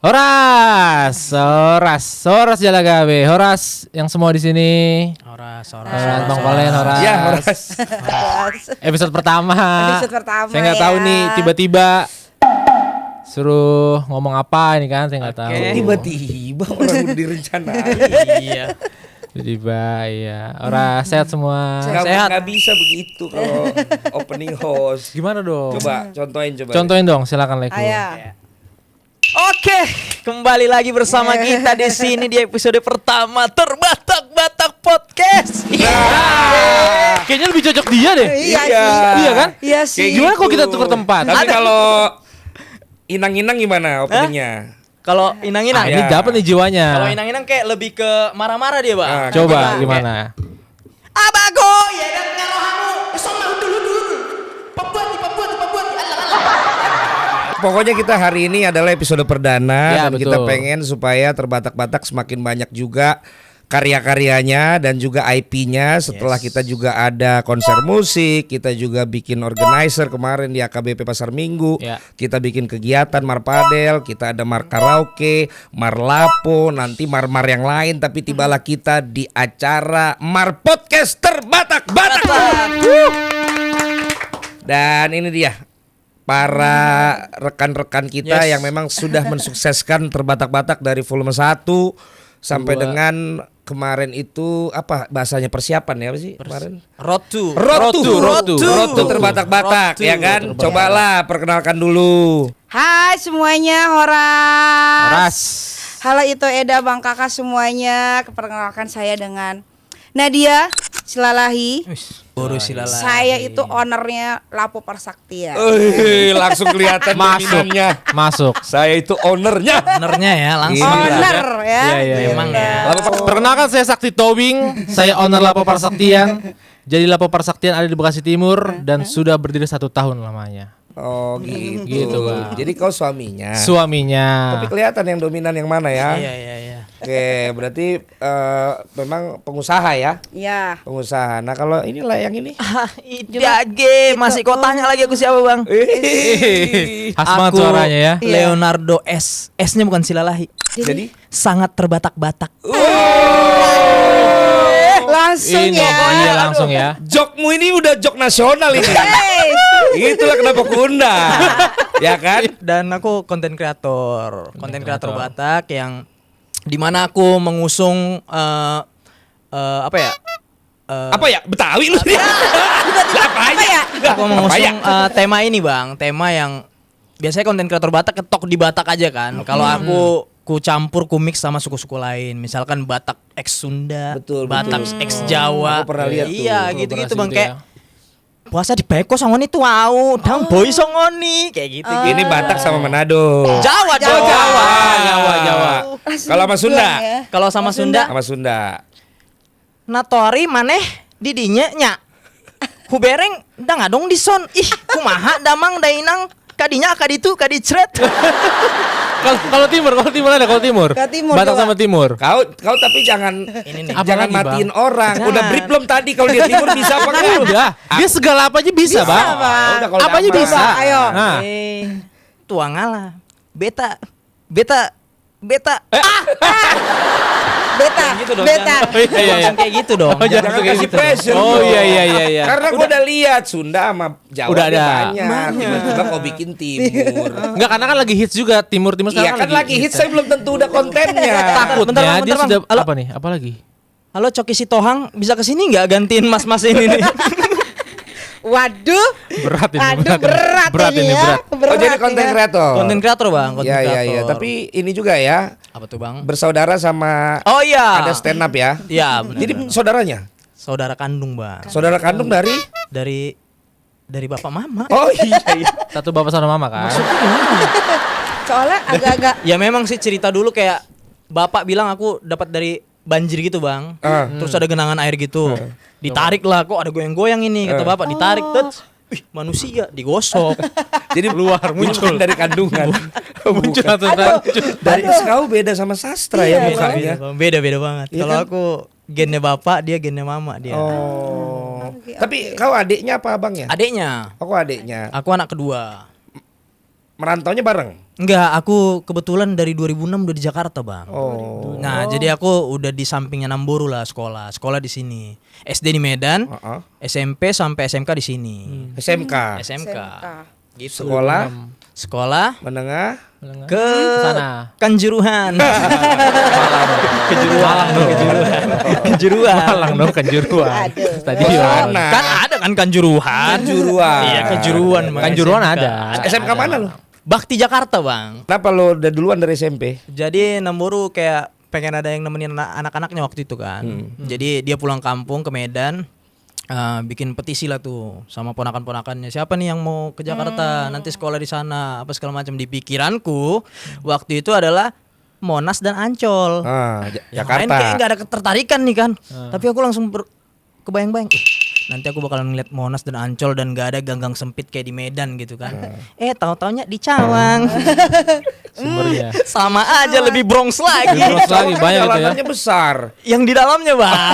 Horas Jalagabe, Horas yang semua di sini. Horas. Bang Valen, Horas. Ya, Horas. Episode pertama. Saya nggak tahu nih, ya. tiba-tiba suruh ngomong apa ini kan, saya nggak tahu. Tiba-tiba orang udah direncanain. Iya. Tiba-tiba, iya. Horas sehat semua. Sehat. Nggak bisa begitu kalau opening host. Gimana dong? Coba contohin. Contohin dong, silakan Leku. Oke, kembali lagi bersama kita di sini di episode pertama Terbatak-Batak Podcast. Kayaknya lebih cocok dia deh. Iya kan? Iya sih. Gimana kalau kita tukar tempat? Tapi kalau inang-inang gimana openingnya? Kalau inang-inang, Ini dapat nih jiwanya. kalau inang-inang kayak lebih ke marah-marah dia, Bang. Ah, Coba gimana? Abago, ya dan ngarohamu. Somah dulu. Pabuat. Pokoknya kita hari ini adalah episode perdana Ya, dan kita betul. pengen supaya Terbatak-Batak semakin banyak juga karya-karyanya dan juga IP-nya. Setelah kita juga ada konser musik, kita juga bikin organizer kemarin di AKBP Pasar Minggu. Ya. Kita bikin kegiatan Marpadel, kita ada Mar Karaoke, Mar Lapo, nanti Mar-Mar yang lain. Tapi tibalah kita di acara Mar Podcast Terbatak-Batak. Dan ini dia para rekan-rekan kita yang memang sudah mensukseskan Terbatak-Batak dari volume 1 sampai dengan kemarin itu apa bahasanya persiapan ya apa sih kemarin? Road to Terbatak-Batak ya kan? Cobalah perkenalkan dulu. Hai semuanya, Horas. Horas. Halo itu Eda, Bang Kakak semuanya. Perkenalkan saya dengan Nadia Silalahi. Boru silala. Saya itu ownernya Lapo Persaktian. Langsung kelihatan dominannya. Masuk. Saya itu ownernya. Ownernya ya langsung. Owner ya. Iya. Memang ya. Perkenalkan saya Sakti Tobing, saya owner Lapo Persaktian. Jadi Lapo Persaktian ada di Bekasi Timur dan sudah berdiri 1 tahun lamanya. Oh gitu. Gitu, Bang. Jadi kau suaminya. Suaminya. Tapi kelihatan yang dominan yang mana ya? Iya. Oke, berarti memang pengusaha ya? Iya. Pengusaha. Nah, kalau inilah yang ini. Idage, masih kau tanya lagi aku siapa, Bang? Khas banget suaranya ya. Leonardo S. S-nya bukan Silalahi. Jadi Sangat terbatak-batak. Langsung Ini ya. iya langsung ya. jokmu ini udah jok nasional ini. Itulah kenapa kuundang. Ya kan? Dan aku konten kreator Batak yang dimana aku mengusung apa ya? Apa ya? Betawi lu sih. Apa ya? Aku mengusung tema ini, Bang. Tema yang biasanya konten kreator Batak ketok di Batak aja kan. Kalau aku ku campur ku mix sama suku-suku lain. Misalkan Batak X Sunda, Betul, Batak betul. X Jawa. Aku pernah lihat tuh. Iya, gitu-gitu, Bang. Gitu Kayak puasa di Beko songoni tuh au, dang boy songoni kayak gitu. Ini Batak sama Manado. Jawa. Jawa. Kalau sama Sunda? Kalau sama Sunda, Sama Sunda. natori maneh didinya nya. Hubereng da ngadong dison. Ih, kumaha damang dainang kadinya kaditu kadicret. Kalau timur ada kalau timur. Kalau timur, Batak coba. sama timur. Kau tapi jangan Ini nih. jangan Apalagi, matiin Bang? orang. Jangan. Udah brief belum tadi kalau dia timur bisa apa enggak? Udah, dia segala apa aja bisa, Bang. Bang. Udah, kalau Apa aja aman. bisa. Ayo. Nah, Tuang ngalah. Beta. Beta. Gitu dong, Beta. Oh, iya. Jangan kayak gitu dong. Oh, Jangan kasih pressure. Oh dong. iya. Karena gua udah lihat Sunda sama Jawa Udah ada. banyak. Tiba-tiba kau bikin timur. Enggak, karena kan lagi hits juga timur Iya sekarang kan lagi hits, saya belum tentu udah kontennya. Takutnya Bentar, Bang, dia bentar, Bang. sudah Halo. apa nih? Apa lagi? Halo Coki Sitohang, bisa kesini nggak gantiin mas-mas ini nih? Waduh. Berat ini. Aduh, berat ini ya. berat. Oh jadi konten ya. kreator. Konten kreator, Bang. Konten Iya kreator. iya. Tapi ini juga ya apa tuh, Bang? bersaudara sama Oh iya. ada stand up ya. Iya, benar. Jadi saudaranya, saudara kandung, Bang. saudara kandung dari. Dari bapak mama. Oh iya. Satu bapak sama mama kan. Soalnya agak-agak Ya memang sih cerita dulu kayak bapak bilang aku dapat dari banjir gitu, Bang. Hmm. Terus ada genangan air gitu. Ditarik lah, kok ada goyang-goyang ini kata bapak, ditarik tuh. Wih, manusia digosok. Jadi Keluar, muncul. dari kandungan. Muncul Bukan. langsung. Dari kau beda sama sastra ya mukanya. Beda banget. Iya Kalau kan? aku gennya bapak, dia gennya mama dia. Oh. Tapi kau adiknya apa abangnya? Adiknya. Aku adiknya. Aku anak kedua. merantaunya bareng. Enggak, aku kebetulan dari 2006 udah di Jakarta, Bang. Oh. Nah, jadi aku udah di sampingnya Namboru lah sekolah. Sekolah di sini. SD di Medan, Heeh. SMP sampai SMK di sini. SMK. SMK. Gitu. Sekolah Menengah. ke Sana. Kanjuruhan. Malang dong. Kanjuruhan. Malang dong Kanjuruhan. Aduh. Stadion. Sana. Kan ada kan Kanjuruhan. Kanjuruhan. Iya, Kanjuruhan. Bang. Kanjuruhan SMK. ada. SMK mana lu? Bakti Jakarta, Bang. Kenapa lu udah duluan dari SMP? Jadi Namboru kayak pengen ada yang nemenin anak-anaknya waktu itu kan. Jadi dia pulang kampung ke Medan, bikin petisi lah tuh sama ponakan-ponakannya. Siapa nih yang mau ke Jakarta nanti sekolah di sana apa segala macam. Di pikiranku waktu itu adalah Monas dan Ancol. Yang lain Jakarta. kayak nggak ada ketertarikan nih kan. Tapi aku langsung kebayang-bayang. Nanti aku bakalan ngeliat Monas dan Ancol dan gak ada ganggang sempit kayak di Medan gitu kan. Tahu-taunya di Cawang. Sumbernya. Sama aja lebih Bronx lagi. Lebih Bronx lagi banyak itu ya. Jalanannya besar. Yang di dalamnya, Bang.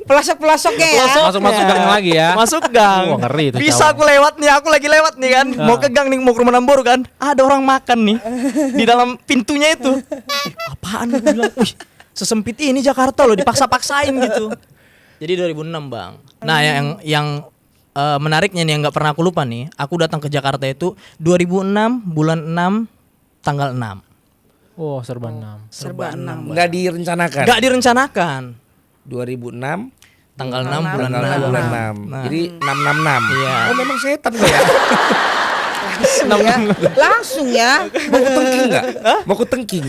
Pelosok-pelosoknya ya. Masuk-masuk gang lagi ya. Masuk gang. Wah, ngeri itu Bisa Cawang. aku lewat nih, aku lagi lewat nih kan. Mau ke gang nih, mau ke rumah Namboru kan. Ada orang makan nih di dalam pintunya itu. Apaan gue bilang? Wih, sesempit ini Jakarta loh, dipaksa-paksain gitu. Jadi 2006, Bang. Nah, yang menariknya nih yang nggak pernah aku lupa nih, aku datang ke Jakarta itu 2006 bulan 6 tanggal 6. Oh, serba 6. Serba 6. Enggak direncanakan. Nggak direncanakan. 2006 Tanggal 6 bulan tanggal 6. bulan 6. Nah. Jadi 666. Iya. Oh, memang setan lo ya. Langsung ya. Mau kutengking enggak? Mau kutengking.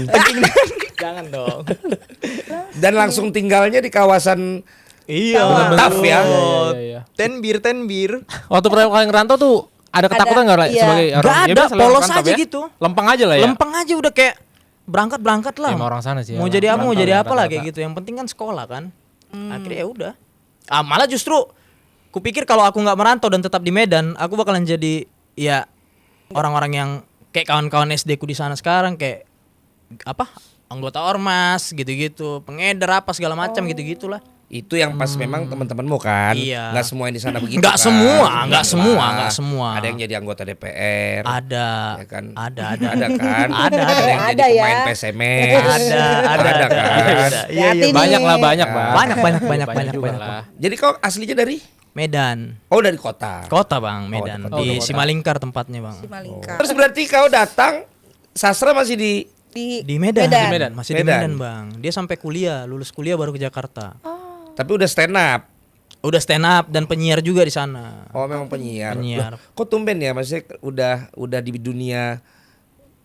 Jangan dong. Dan langsung tinggalnya di kawasan Iya. Tough ya. Iya. Tenbir. Waktu pertama kali ngerantau tuh ada ketakutan nggak lah iya. sebagai orang? Nggak Ya ada, biasa lah, polos rantau aja ya. gitu. Lempeng aja lah ya. Lempeng aja udah kayak berangkat lah. Emang orang sana sih ya, Mau jadi apa, mau rantau jadi ya, apa lah rata-rata. kayak gitu. Yang penting kan sekolah kan. Akhirnya ya udah. Malah justru kupikir kalau aku nggak merantau dan tetap di Medan, aku bakalan jadi ya orang-orang yang kayak kawan-kawan SD ku di sana sekarang kayak apa? Anggota ormas gitu-gitu, pengedar apa segala macam gitu-gitulah. itu yang pas memang teman-temanmu kan. Iya. Nggak semua yang di sana begitu. Nggak kan? semua, nggak Lah. semua, nggak semua. Ada yang jadi anggota DPR. Ada, Ya kan? ada. Ada kan? Ada. Ada yang Ada jadi ya. pemain PSMS. Ada kan? Iya, Hati-hati Banyak nih. lah, banyak, Bang. Banyak juga banyak. lah. Jadi kau aslinya dari? Medan. Oh, dari kota. Kota, Bang, Medan. kota. Di kota. Simalingkar tempatnya, Bang. Simalingkar. Terus berarti kau datang sastra masih di Di Medan. Medan. Di Medan. Masih di Medan. Medan, Bang. Dia sampai kuliah, lulus kuliah baru ke Jakarta. tapi udah stand up. Udah stand up dan penyiar juga di sana. Oh, memang penyiar. Penyiar. Loh, kok tumben ya? Maksudnya udah di dunia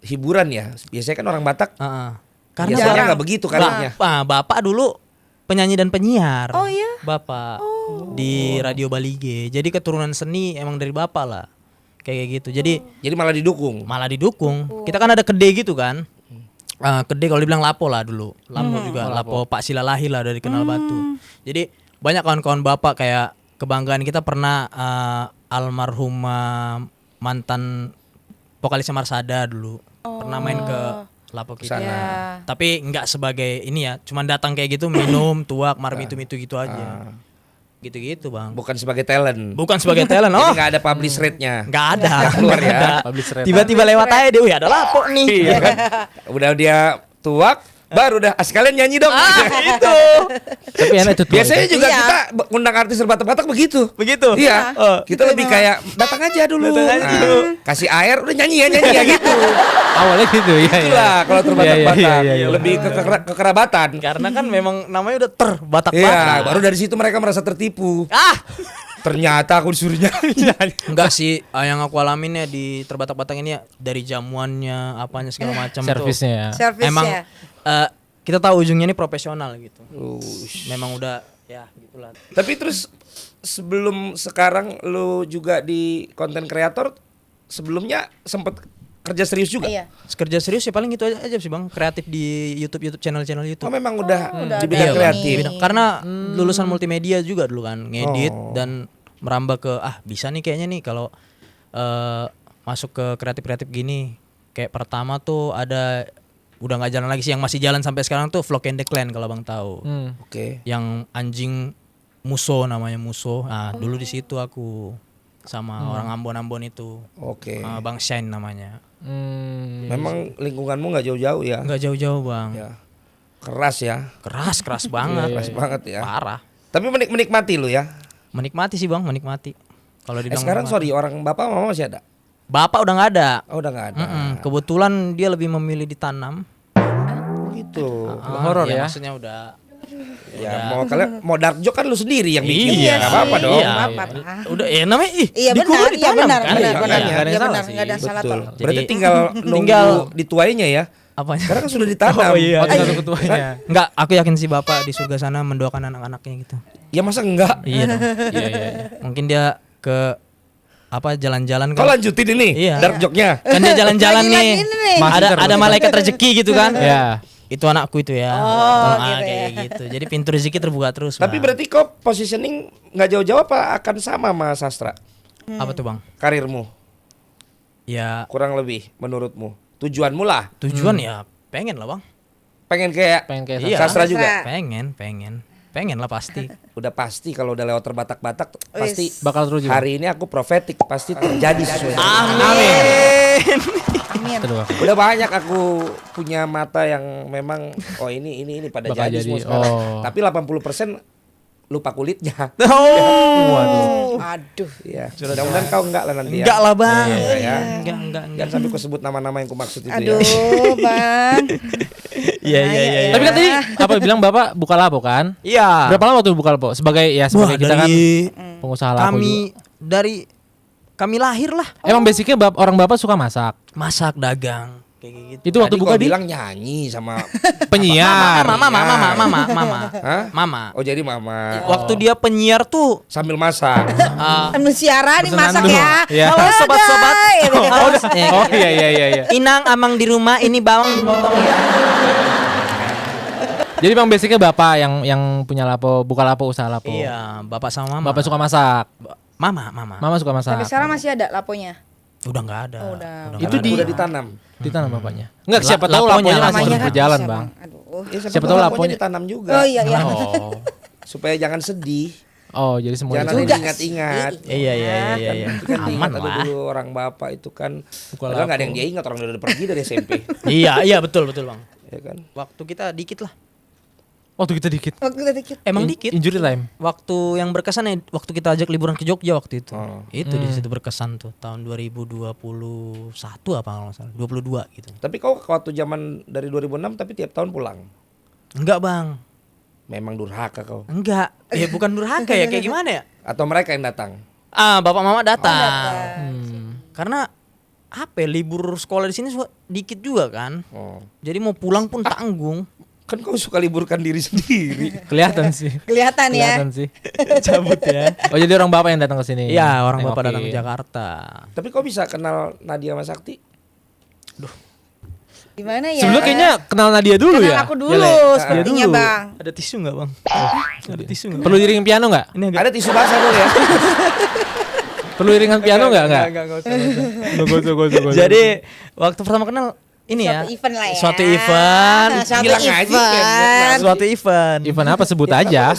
hiburan ya. Biasanya kan orang Batak Heeh. biasanya nggak begitu karirnya. Bapak dulu penyanyi dan penyiar. Oh, iya? Bapak di Radio Balige. Jadi keturunan seni emang dari bapak lah. Kayak gitu. Jadi Jadi malah didukung. malah didukung. Kita kan ada kedai gitu kan. Kedai kalau dibilang lapo lah dulu. Lapo juga. Lapo Pak Silalahi lah dari Kenal Batu. Jadi banyak kawan-kawan bapak kayak kebanggaan kita pernah almarhumah mantan vokalisnya Marsada dulu. Pernah main ke Lapo kita. Sana. Ya. Tapi nggak sebagai ini ya, cuman datang kayak gitu minum, tuak, marmitu itu gitu aja. Gitu-gitu, Bang. Bukan sebagai talent. Bukan sebagai talent, Jadi oh. nggak ada publish rate-nya. Nggak ada. Nggak keluar ya. Publish rate. Tiba-tiba lewat aja dia, wih ada Lapo nih. Iya kan? Udah dia tuak, baru dah sekalian nyanyi dong. Itu. Tapi enak itu tuh. Biasanya juga Iya. kita undang artis berbatak-batak begitu. Begitu. Iya. Oh. Kita lebih kayak datang aja dulu. Datang aja Nah, dulu. kasih air udah nyanyi ya gitu. Awalnya gitu ya. Itulah kalau terbatak-batak. Iya, iya. Lebih ke kekerabatan. Karena kan memang namanya udah terbatak-batak. Iya, baru dari situ mereka merasa tertipu. Ternyata aku disuruh nyanyi. Enggak sih, yang aku alamin ya di terbatak-batak ini ya dari jamuannya, apanya segala macam tuh. Servisnya ya. Servisnya. Emang kita tahu ujungnya ini profesional gitu. Memang udah ya gitulah. Tapi terus sebelum sekarang lu juga di konten kreator, sebelumnya sempet kerja serius juga? Iya. Kerja serius ya paling gitu aja sih, Bang. Kreatif di YouTube channel Oh, YouTube. memang udah udah di ada bidang ini. kreatif. Karena lulusan multimedia juga dulu kan, ngedit Oh. dan merambah ke bisa nih kayaknya nih kalau masuk ke kreatif gini. Kayak pertama tuh ada udah nggak jalan lagi sih, yang masih jalan sampai sekarang tuh Vlog and the Clan kalau Bang tahu. Oke. Yang anjing Muso namanya Muso. Nah, dulu di situ aku sama orang Ambon-Ambon itu. Oke. Bang Shine namanya. Memang lingkunganmu nggak jauh-jauh ya. Nggak jauh-jauh bang. Ya. Keras ya. Keras banget. Keras banget ya. Parah. Tapi menikmati lu ya. Menikmati sih bang, menikmati. Kalau dibilang Sekarang menikmati. sorry, orang bapak mama masih ada? Bapak udah nggak ada. Oh, udah nggak ada. Kebetulan dia lebih memilih ditanam. Gitu. Horor ya. Maksudnya udah. Ya mau kalian mau dark joke kan lu sendiri yang bikin. Iya, Nggak apa-apa dong. Iya, Apa-apa. Udah namanya Iya dikubur benar, iya ditanam benar, kan? benar, Iya, benar. makanya. Iya Nggak ada yang benar, salah nggak ada sih. salah Betul. tuh. Berarti Jadi- tinggal nunggu dituainya ya. Apa? Sekarang kan sudah ditanam. Oh, iya. Oh, tinggal ketuanya. Enggak, aku yakin sih Bapak di surga sana mendoakan anak-anaknya gitu. Ya masa enggak? Iya dong. Iya, iya. Mungkin dia ke apa jalan-jalan Kau kan. lanjutin ini Iya. dark joke-nya. Kan dia jalan-jalan Lagi-lagi nih. ini nih. Masih Ada terus. malaikat rezeki gitu kan. Ya. Itu anakku itu ya. Oh, Tolong, gitu kayak ya. gitu. Jadi pintu rezeki terbuka terus. Tapi Bang. berarti kau positioning nggak jauh-jauh apa akan sama sama sastra apa tuh Bang? karirmu Ya kurang lebih menurutmu tujuanmu lah tujuan ya pengen lah Bang. pengen kayak Pengen kayak Iya. sastra juga Pengen lah pasti. udah pasti kalau udah lewat terbatak-batak pasti bakal terus juga. hari ini aku profetik pasti terjadi sesuai dengan Amin. Aduh, aku. udah banyak aku punya mata yang memang ini pada Bakal jadi semua jadi. sekarang Oh. tapi 80% lupa kulitnya Waduh. Aduh. ya mudah-mudahan kau enggak lah nanti Enggak ya. lah Bang. Iya, ya. Enggak. Jangan sampai ku sebut nama-nama yang ku maksud itu Aduh, ya. Bang. Iya. Tapi kan tadi apa bilang Bapak buka lapo kan? Iya. Berapa lama tuh buka lapo? Sebagai Wah, kita kan dari pengusaha lapo juga. kami lahir lah. Emang basicnya orang Bapak suka masak. Masak, dagang, kayak gitu. Itu waktu Tadi buka kau di bilang nyanyi sama penyiar. Mama. Hah? Mama. Oh jadi mama Waktu dia penyiar tuh sambil masak. Anu siaran nih masak dulu. ya. Iya. halo sobat-sobat. Gitu. Oh iya. Inang amang di rumah ini bawang dipotong ya. Jadi Bang basicnya Bapak yang punya lapo, buka lapo, usaha lapo. Iya, bapak sama mama. Bapak suka masak. Mama. Mama suka masak. Sampai sekarang masih ada laponya. Udah nggak ada. Oh, udah. nggak Itu ada. di- Udah ditanam. Ditanam bapaknya. Enggak, siapa La- tahu laponya, laponya masih namanya terus kan berjalan, bisa, Bang. Aduh. Ya, Siapa tahu laponya ditanam juga. Oh iya ya. Oh. Supaya jangan sedih. Oh, jadi semuanya Jangan juga diingat-ingat. Iya. Itu kan Aman diingat ada lah. dulu orang bapak itu kan. Buka Padahal nggak ada lapo. yang dia ingat orang udah pergi dari SMP. Iya betul Bang. Ya kan. Waktu kita dikit lah. Waktu kita dikit. Waktu kita dikit. Emang dikit. Injury time. Waktu yang berkesan ya waktu kita ajak liburan ke Jogja waktu itu. Oh. Itu di situ berkesan tuh tahun 2021 apa kalau nggak salah. 22 gitu. Tapi kau waktu zaman dari 2006 tapi tiap tahun pulang. Enggak, Bang. Memang durhaka kau. Enggak. Ya bukan durhaka ya kayak gimana ya? Atau mereka yang datang. Bapak mama datang. Hmm. Karena apa ya, libur sekolah di sini dikit juga kan. Oh. Jadi mau pulang pun tanggung. Kan kau suka liburkan diri sendiri. Kelihatan sih. Kelihatan ya. Kelihatan sih. Cabut ya. Oh, jadi orang Bapak yang datang ke sini. Iya, orang bapak Nengokin. datang ke Jakarta. Tapi kau bisa kenal Nadia sama Sakti? Gimana ya? Sebelumnya kayaknya kenal Nadia dulu Kenal ya. aku dulu Ya, Le? sepertinya, dulu. Bang. Ada tisu nggak, Bang? Ada tisu nggak? Perlu iringan piano nggak? Ini agak Ada tisu basah dulu ya. Perlu iringan piano nggak? Nggak. Nggak usah. Jadi waktu pertama kenal ini ya. Suatu event lah ya. Suatu event. Suatu Bilang aja, event. Suatu event. Event apa sebut aja.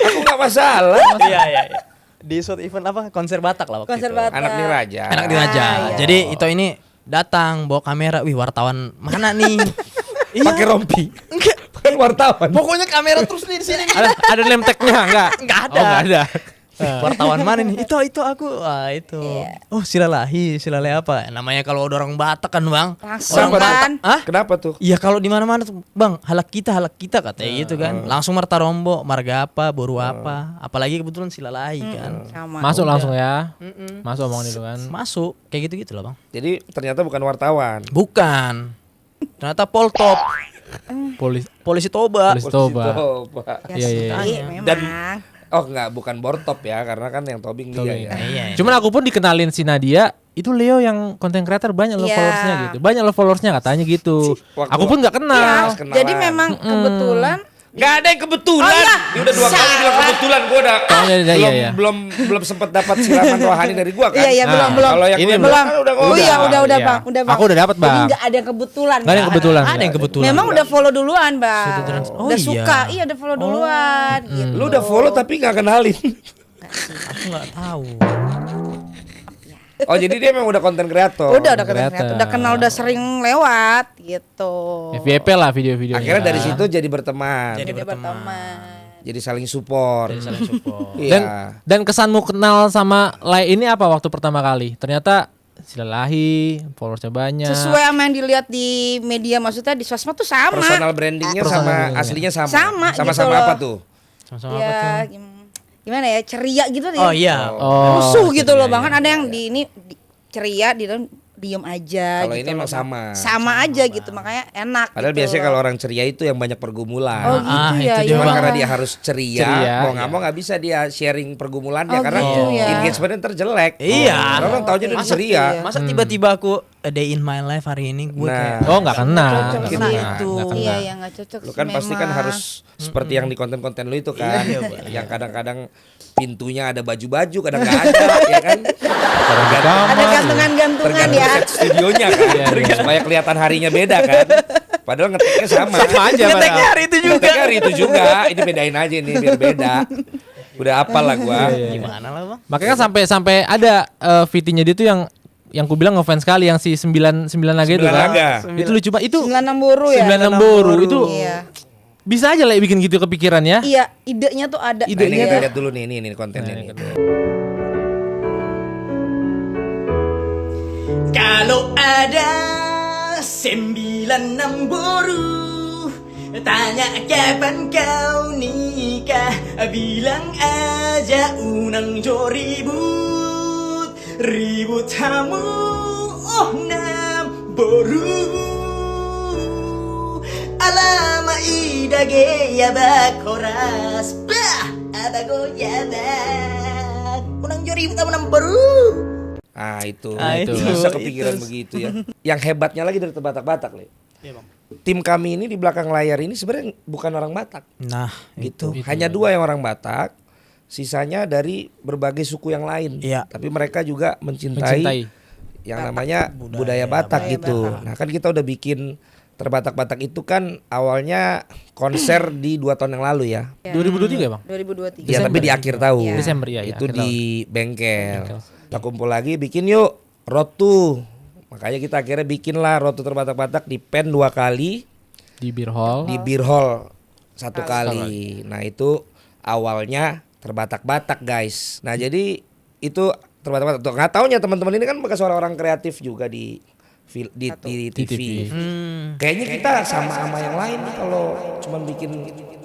Aku nggak masalah. Iya. Di suatu event apa? Konser Batak lah waktu Konser itu. Batak. Anak Niraja. Anak Diraja. iya. Jadi Ito ini datang bawa kamera. Wih, wartawan mana nih? Pakai rompi. Kan wartawan. Pokoknya kamera terus nih di sini. Ada name tag-nya nggak? Nggak ada. Oh, nggak ada. Wartawan mana nih? Itu aku. Wah, itu. Iya. Oh, silalahi apa? Namanya kalau ada orang Batak kan, Bang. Langsung Orang Batak. kan. Hah? Kenapa tuh? Iya, kalau di mana-mana tuh, Bang, halak kita katanya gitu kan. Langsung Marta Rombo, marga apa, boru apa. Apalagi kebetulan silalahi kan. Sama. Masuk langsung ya. Masuk omongan itu kan. Masuk kayak gitu-gitu lah, Bang. Jadi ternyata bukan wartawan. Bukan. Ternyata Poltop, polisi Toba. Polisi Toba. Toba. Ya Iya, sih, iya. memang. Dan oh enggak, bukan Bortop ya, karena kan yang Tobing dia Tobing. ya. Iya. Cuman aku pun dikenalin si Nadia, itu Leo yang content creator banyak loh Iya. followersnya gitu. Banyak loh followersnya katanya gitu. Waktu- Aku pun nggak kenal. Pas kenalan. Jadi memang kebetulan Nggak ada yang kebetulan. Oh, iya. Dia udah 2 kali bilang kebetulan. Gua udah Oh, iya, iya. belum sempat dapat siraman rohani dari gua kan. Iya, iya, belum, belum. Kalau yang Ini ini belum. kan udah Oh iya, udah Iya. Bang, udah Bang. Aku udah dapat, Jadi Bang. nggak ada yang kebetulan. Nggak ada yang Bang. kebetulan. Ada yang kebetulan. Memang udah follow duluan, Bang. Oh, udah iya. suka. Iya, udah follow duluan gitu. Lu udah follow tapi nggak kenalin. Aku nggak tahu. Oh jadi dia memang udah konten kreator. Udah Kreator. udah kenal, udah sering lewat gitu. FYP lah video-videonya. Akhirnya dari situ jadi berteman. Jadi Jadi berteman. berteman. Jadi saling support. Jadi saling support. Iya. Dan kesanmu kenal sama Lai ini apa waktu pertama kali? Ternyata silalahi, followersnya banyak. Sesuai sama yang dilihat di media, maksudnya di sosmed tuh sama. Personal brandingnya Personal sama brandingnya. aslinya sama. Sama gitu Sama-sama loh. apa tuh? Sama-sama apa Ya tuh? gimana ya, ceria gitu deh. Oh iya. Oh, Rusuh gitu loh iya, Bang. iya. Kan ada yang ceria, di dalam diem aja Kalau gitu. ini emang loh, Bang. sama. Sama aja gitu, makanya enak Padahal gitu biasanya loh. kalau orang ceria itu yang banyak pergumulan. Oh gitu ya. itu iya. Cuma Bang. karena dia harus ceria, Ceria, mau nggak mau nggak bisa dia sharing pergumulannya Oh, karena gitu ya. engagementnya terjelek. Iya. Karena orang taunya dia Masa ceria. iya? Masa tiba-tiba aku a day in my life hari ini gue Nah. kayak Oh, nggak kena. Cocok Mungkin sih. nggak itu. Iya, ya nggak cocok Lu sih kan pasti kan memang. harus seperti yang di konten-konten lu itu kan, yang kadang-kadang pintunya ada baju-baju, kadang nggak ada, ya kan? Ada gantungan-gantungan Tergantung ya. set studionya kan, Iya. supaya kelihatan harinya beda kan. Padahal ngeteknya sama. Sama aja ngeteknya padahal. hari itu juga. Ngeteknya hari itu juga. Ini bedain aja nih biar beda. Udah apal lah gua. Gimana lah Bang? Makanya kan sampai ada VT-nya dia tuh yang ku bilang ngefans sekali yang si 9 naga itu 9 kan. naga. Itu lucu banget. Itu 96 buru ya. 96 boru itu Iya. bisa aja lah bikin gitu kepikiran ya. Iya, idenya tuh ada. Nah, ini Idenya kita tuh- lihat dulu nih, ini kontennya nih. Kalau ada 96 boru, tanya kapan kau nikah, bilang aja unang jo ribut, ribut kamu oh nam boru. Alama idage yabakoras, bah abago yabak, unang jo ribut kamu nam boru. Ah itu, Ah, itu. bisa kepikiran begitu ya. Yang hebatnya lagi dari Batak-Batak, Le. Iya, Bang. Tim kami ini di belakang layar ini sebenarnya bukan orang Batak, Nah, gitu. Hanya 2 yang orang Batak, sisanya dari berbagai suku yang lain. Iya. Tapi mereka juga Mencintai. mencintai yang namanya budaya Batak gitu. Nah kan kita udah bikin Terbatak-Batak itu kan awalnya konser di 2 tahun yang lalu ya. 2023 Bang. 2023. Ya tapi di akhir tahun. Iya. Desember, ya, ya, Itu akhir di bengkel. Kita kumpul lagi bikin yuk Road to. Makanya kita akhirnya bikin lah Road to Terbatak-Batak di Pen 2 kali, Di Beer Hall. di Beer Hall 1 kali. Nah itu awalnya Terbatak-Batak guys. Nah jadi itu Terbatak-Batak. Tuh, nggak taunya teman-teman ini kan bekas orang-orang kreatif juga di TV. TV. Kayaknya kita sama yang lain nih kalau cuma bikin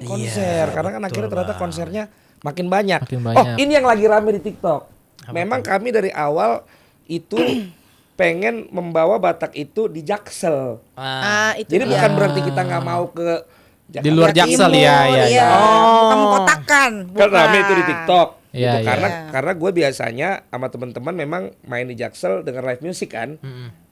konser. Karena kan akhirnya ternyata konsernya makin banyak. Makin Oh banyak. ini yang lagi rame di TikTok. Memang kami dari awal itu pengen membawa Batak itu di Jaksel. Ah, itu Jadi dia. bukan berarti kita nggak mau ke Di luar Jaksel, Timur, ya, ya, ya. Bukan kotakan. Kan rame itu di TikTok. Iya, Gitu. iya. Karena gue biasanya sama teman-teman memang main di Jaksel dengan live music kan.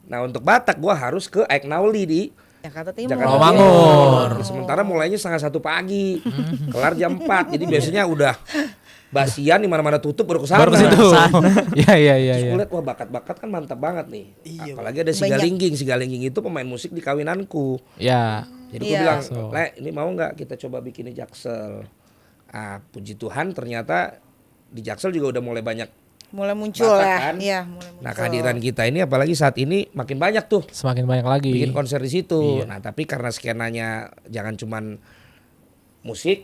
Nah untuk Batak gue harus ke Aiknauli di Jakarta Timur. Jakarta Rawamangun. Timur. Sementara mulainya 1:30 pagi, kelar jam 4. Jadi biasanya udah basian di mana-mana tutup baru ke sana. Baru ke situ. Iya, iya, iya, Terus iya. gue liat wah bakat-bakat kan mantap banget nih. Apalagi ada Sigalingging itu pemain musik di kawinanku. Ya. Jadi gue Iya. bilang, So. Le ini mau nggak kita coba bikin di Jaksel. Ah puji Tuhan ternyata di Jaksel juga udah mulai banyak. Mulai muncul Batak, ya. kan? Iya, mulai muncul. Nah kehadiran kita ini apalagi saat ini makin banyak tuh Semakin banyak lagi. bikin konser di situ. Iya. Nah tapi karena skenanya jangan cuman musik,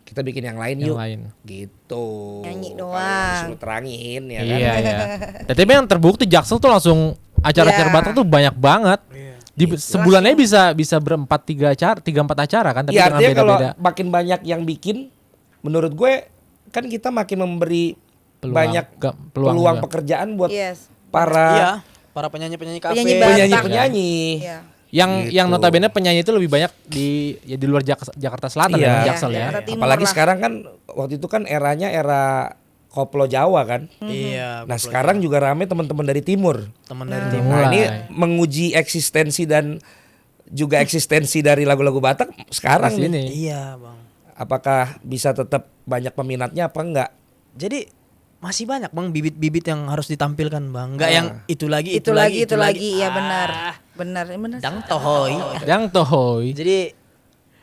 kita bikin yang lain Yang yuk. lain. Gitu. Nyanyi Kalau doang. disuruh terangin ya kan. Iya, iya. Tapi yang terbukti Jaksel tuh langsung acara-acara Iya. Batak tuh banyak banget. Di sebulannya bisa berempat 3-4 acara kan, tapi Iya dengan artinya kalau beda-beda. makin banyak yang bikin, menurut gue kan kita makin memberi banyak peluang juga. pekerjaan buat Yes. para Iya, para penyanyi-penyanyi kafe. Penyanyi Batak. penyanyi-penyanyi. Iya. Yang Gitu. notabene penyanyi itu lebih banyak di luar Jakarta Selatan Iya. ya, Jaksel ya. Jakarta Timur Apalagi lah. sekarang kan waktu itu kan eranya era koplo Jawa kan. Iya. Nah sekarang juga rame teman-teman dari timur. teman dari Udah timur. Nah ini mulai. menguji eksistensi dan juga eksistensi dari lagu-lagu Batak sekarang Di nih. sini. Iya, Bang. Apakah bisa tetap banyak peminatnya apa enggak? Jadi masih banyak Bang bibit-bibit yang harus ditampilkan Bang. Enggak Ah. yang itu lagi, Itu lagi, ya Ah, benar. Benar, benar. Dang tohoi. Yang tohoi. Jadi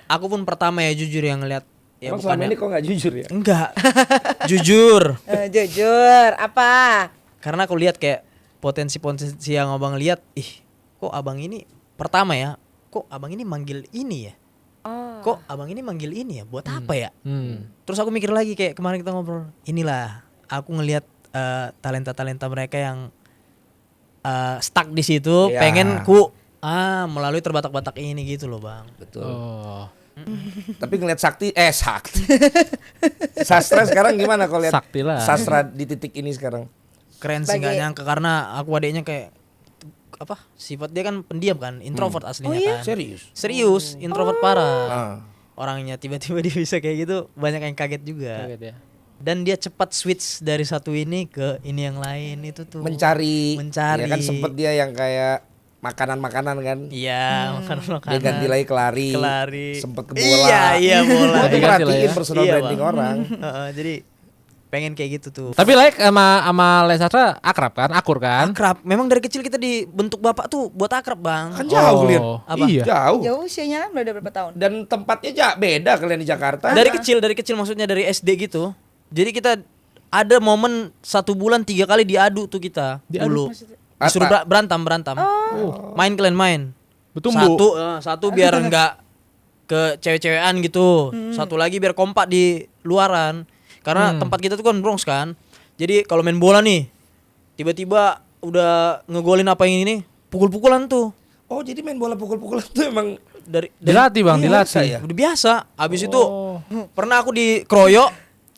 aku pun pertama ya jujur yang ngeliat ya Emang selama bukannya- ini kok nggak jujur ya? enggak. Jujur. Jujur, apa? Karena aku lihat kayak potensi-potensi yang abang lihat, kok abang ini pertama ya, kok abang ini manggil ini ya, kok abang ini manggil ini ya, buat apa ya? Terus aku mikir lagi kayak kemarin kita ngobrol, inilah aku ngelihat talenta-talenta mereka yang stuck di situ, Iya. pengen ku melalui terbatak-batak ini gitu loh bang. Betul. Oh. Tapi ngeliat Sakti. Sastra sekarang gimana kalau lihat Sakti lah. sastra di titik ini sekarang? Keren sih nggak nyangka karena aku adiknya kayak apa sifat dia kan pendiam kan, introvert aslinya kan. Serius, introvert parah. Orangnya tiba-tiba dia bisa kayak gitu, banyak yang kaget juga. Kaget ya. Dan dia cepat switch dari satu ini ke ini yang lain itu tuh. Mencari. Mencari. Ya kan sempet dia yang kayak makanan-makanan kan. Iya, makanan-makanan. Dia ganti lagi ke lari. Sempet ke bola. Iya bola. Tapi Ganti lah merhatiin ya. personal Iya, branding Bang. orang. Jadi pengen kayak gitu tuh. Tapi sama Lesatra akrab kan, akur kan? Akrab. Memang dari kecil kita dibentuk bapak tuh buat akrab bang. Kan jauh kalian. Apa? Iya. Jauh. Jauh usianya kan udah berapa tahun? Dan tempatnya beda kalian di Jakarta. Dari kecil maksudnya dari SD gitu. Jadi kita ada momen 1 bulan 3 kali diadu tuh kita dulu. Disuruh berantem. Main kalian main. Betumbu. Satu biar enggak ke cewek-cewekan gitu. Satu lagi biar kompak di luaran. Karena tempat kita tuh kan Bronx kan. Jadi kalau main bola nih tiba-tiba udah ngegolin apa yang ini pukul-pukulan tuh. Oh jadi main bola pukul-pukulan tuh emang Dari Dilatih bang, Iya, dilatih. ya? udah biasa. Abis itu pernah aku dikeroyok,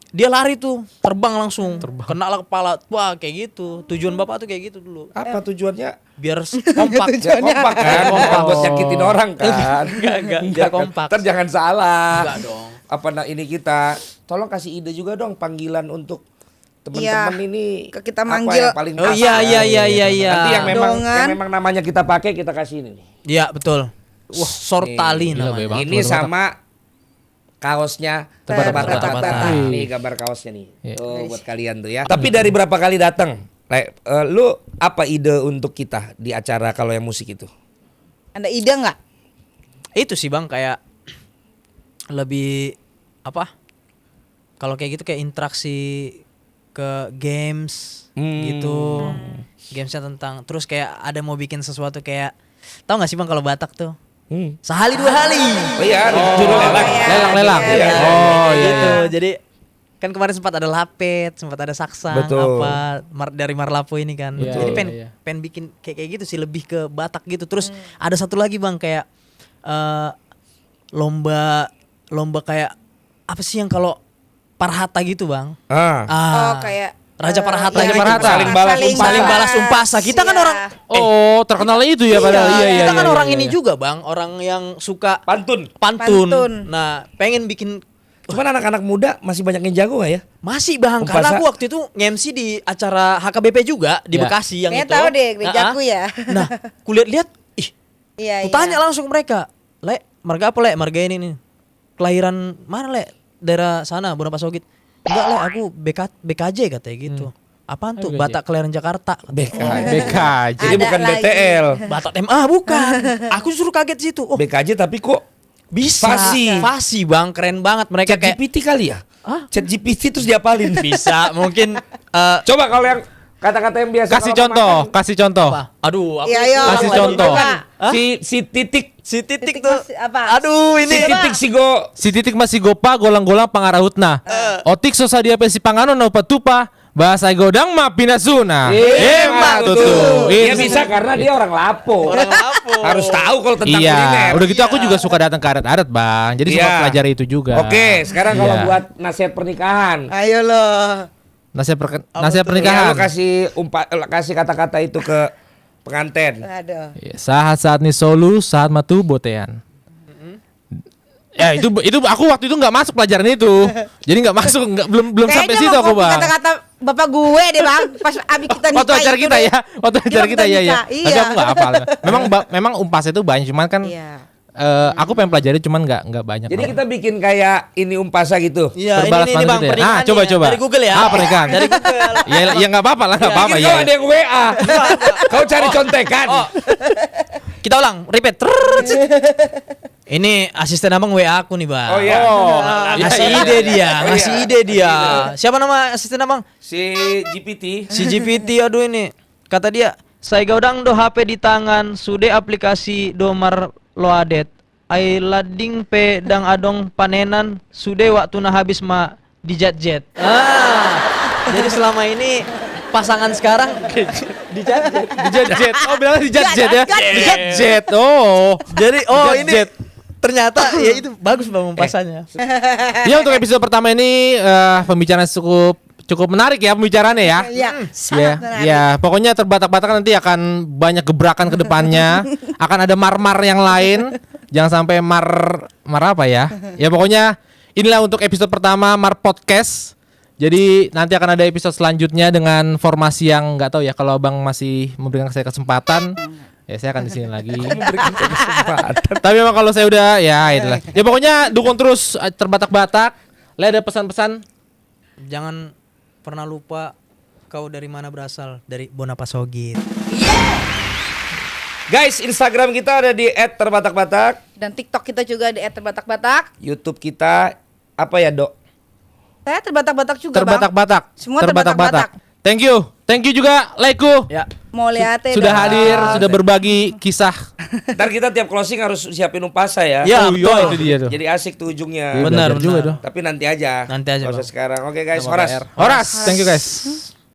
dia lari tuh, terbang langsung, kena lah kepala. Wah kayak gitu. Tujuan bapak tuh kayak gitu dulu. apa tujuannya? Biar kompak. Ya, kompak kan, kompak buat nyakitin orang kan. Enggak, biar kompak. Ntar jangan salah. Enggak dong. Apa ini kita tolong kasih ide juga dong panggilan untuk teman-teman Iya, ini. ke kita apa manggil. yang paling Oh pas iya, kan, iya, iya, gitu. iya, iya. Nanti Dongan. yang memang namanya kita pakai kita kasih ini nih. Iya betul. Wah Sortali gila, namanya. Bang. Ini sama kaosnya Terbata-bata. Nih gambar kaosnya nih. Iya. Tuh buat kalian tuh ya. Tapi dari berapa kali datang? Lu apa ide untuk kita di acara kalau yang musik itu? Ada ide nggak? Itu sih bang kayak lebih apa? Kalau kayak gitu kayak interaksi ke games gitu. Gamesnya tentang terus kayak ada mau bikin sesuatu kayak tahu nggak sih bang kalau Batak tuh sehali 2 hari. Oh iya, judul lelang. Lelang. Iya. Oh iya. gitu. Jadi kan kemarin sempat ada lapet, sempat ada saksang Betul. apa dari Marlapo ini kan. Betul. Jadi pengen Iya. pengen bikin kayak gitu sih lebih ke Batak gitu. Terus ada satu lagi bang kayak lomba kayak apa sih yang kalau Parhata gitu bang? Oh kayak Raja Parhata Raja gitu. Parhata. Saling balas umpasa. Kita kan Iya. orang Oh, terkenal itu ya padahal. Iya, kita kan iya, orang iya, ini iya. juga bang, orang yang suka Pantun. pantun. Pantun. Nah, pengen bikin Cuman anak-anak muda masih banyak yang jago gak ya? masih bang, Umpasa. karena aku waktu itu nge-MC di acara HKBP juga di Ya. Bekasi yang Kayaknya itu. tahu deh, jago ya. Nah, kulihat-lihat, Iya. ku tanya langsung ke mereka, Le, marga apa Le? Marga ini nih. Kelahiran mana Le? Daerah sana, Bonapa Sogit. Enggak Le, aku BKJ katanya gitu. Apaan tuh? BKJ? Batak Kelahiran Jakarta. BKJ. Jadi Ada bukan lagi. BTL. Batak MA bukan. Aku suruh kaget di situ. Oh, BKJ tapi kok bisa. Fasi bang, keren banget mereka Chat kayak GPT kali ya? Chat GPT terus diapalin. bisa mungkin Coba kalau yang kata-kata yang biasa Kasih kalau contoh, makan. kasih contoh. apa? Aduh, aku Iya, ayo. Kasih lagi. contoh. Hah? Si titik Si titik Titik tuh. mas- apa? Aduh, si ini titik si go Si titik masih gopa golang-golang pangarahutna. Otik sosa dia pesi panganon na upa-tupa. Bahasa godang mah pinasuna. Emak tuh tuh. Dia Itu bisa karena dia orang Lapo. orang Lapo. Harus tahu kalau tentang Iya, kuliner. udah gitu aku juga suka datang ke adat-adat bang. Jadi suka Iya. pelajari itu juga. Oke, sekarang kalau Iya. buat nasihat pernikahan. Ayo loh. Nasihat Iya, pernikahan. lu kasih kata-kata itu ke pengantin. Aduh. Iya, saat nih solu saat matu botean. Ya itu aku waktu itu nggak masuk pelajaran itu. Jadi nggak masuk, belum sampai Kayaknya situ mau aku copy bang. kata-kata bapak gue deh bang. Pas abis kita nikah Waktu acara itu kita deh. ya, waktu acara Waktu kita ya ya. nikah, Tapi iya. aku nggak hafal. Memang umpas itu banyak, cuman kan Iya. aku pengen pelajari cuman nggak banyak. Jadi Bang. kita bikin kayak ini umpasa gitu. Iya, Berbalas ini manis bang gitu ya. pernikahan. Coba. Dari Google ya. Pernikahan. Dari Google. Ya nggak apa-apa lah, nggak apa-apa Mungkin ya. kalau ada yang WA, kau cari contekan. Kita ulang, repeat. Ini asisten abang WA aku nih bang. Oh iya. Ngasih Iya, ide dia, Oh, ngasih iya. ide dia. Siapa nama asisten abang? Si GPT. Si GPT, aduh ini. Kata dia, saya gaudang do HP di tangan, sude aplikasi domar loadet. Ai lading pe dang adong panenan, sude waktu na habis ma di jet. Jadi selama ini pasangan sekarang di jet. Jet. Oh, bilangnya di jet ya. Di jet. Oh. Jadi ini Jet. ternyata ya itu bagus pembahasannya. Ya, untuk episode pertama ini pembicaraan cukup menarik ya pembicaraannya ya. Iya, Ya, sangat menarik. ya, pokoknya terbatak-batak nanti akan banyak gebrakan ke depannya. Akan ada mar-mar yang lain. Jangan sampai mar apa ya. Ya pokoknya inilah untuk episode pertama Mar Podcast. Jadi nanti akan ada episode selanjutnya dengan formasi yang nggak tahu ya, kalau Abang masih memberikan saya kesempatan. Ya saya akan di sini lagi. Tapi memang kalau saya udah ya itulah. Ya pokoknya dukung terus terbatak-batak. Lah ada pesan-pesan. Jangan pernah lupa kau dari mana berasal, dari Bonapasogit. Guys, Instagram kita ada di @terbatak-batak, Dan TikTok kita juga di @terbatak-batak. YouTube kita apa ya, Dok? Saya terbatak-batak juga, Bang. Terbatak-batak. Semua terbatak-batak. Thank you. Thank you juga Leiku. Ya. Mau lihat Sudah hadir, sudah berbagi kisah. Ntar kita tiap closing harus siapin upasa ya. Ya, Oh, iya, betul. itu dia tuh. Jadi asik tuh ujungnya. Iya, Benar, belajar juga benar. dong. Tapi nanti aja. Nanti aja, Nggak usah Bang. sekarang. Oke guys, Sama Horas. PR. Horas, thank you guys.